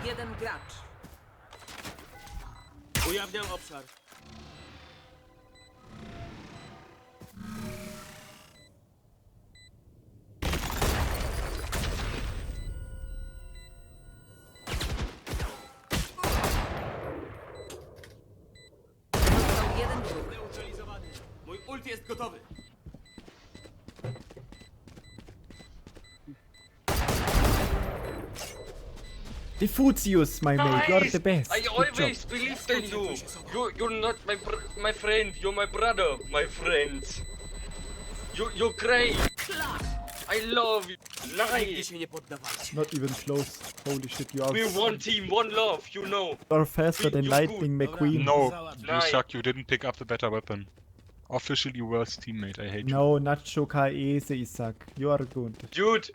jeden gracz. Ujawniam obszar. Został jeden wróg. Neutralizowany. Mój ult jest gotowy. Diffutius, my mate, you are the best. I Good always job. believed in you. You're not my friend. You're my brother, my friend. You're great. I love you. Nigdy Nice. się nie poddawajcie. Not even close. Holy shit, you are, We're one team, one love. You know. you are faster than You're good. Lightning McQueen. No, Załatw. you Nice. suck. You didn't pick up the better weapon. Officially worst teammate. I hate you. No, Nacho Kaese, Isaac. You are good. Dude,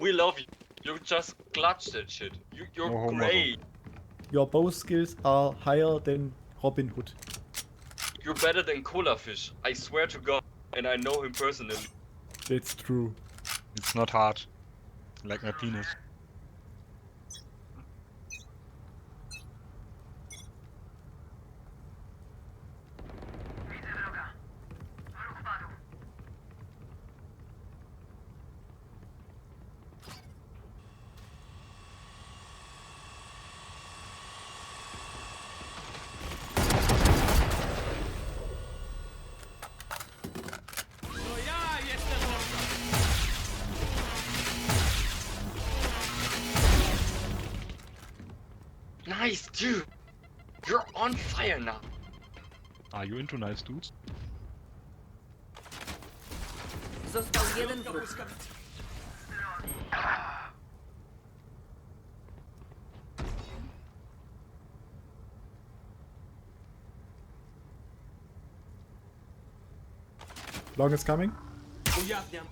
we love you. You just clutched that shit. You're No homo. great. Your bow skills are higher than Robin Hood. You're better than Cola Fish. I swear to God. And I know him personally. That's true. It's not hard. Like my penis. To ja jestem obszar. Nice, dude. You're on fire now. Are you into nice dudes? Został jeden Do wróg. błyskawicy. Long is coming. Ujawniam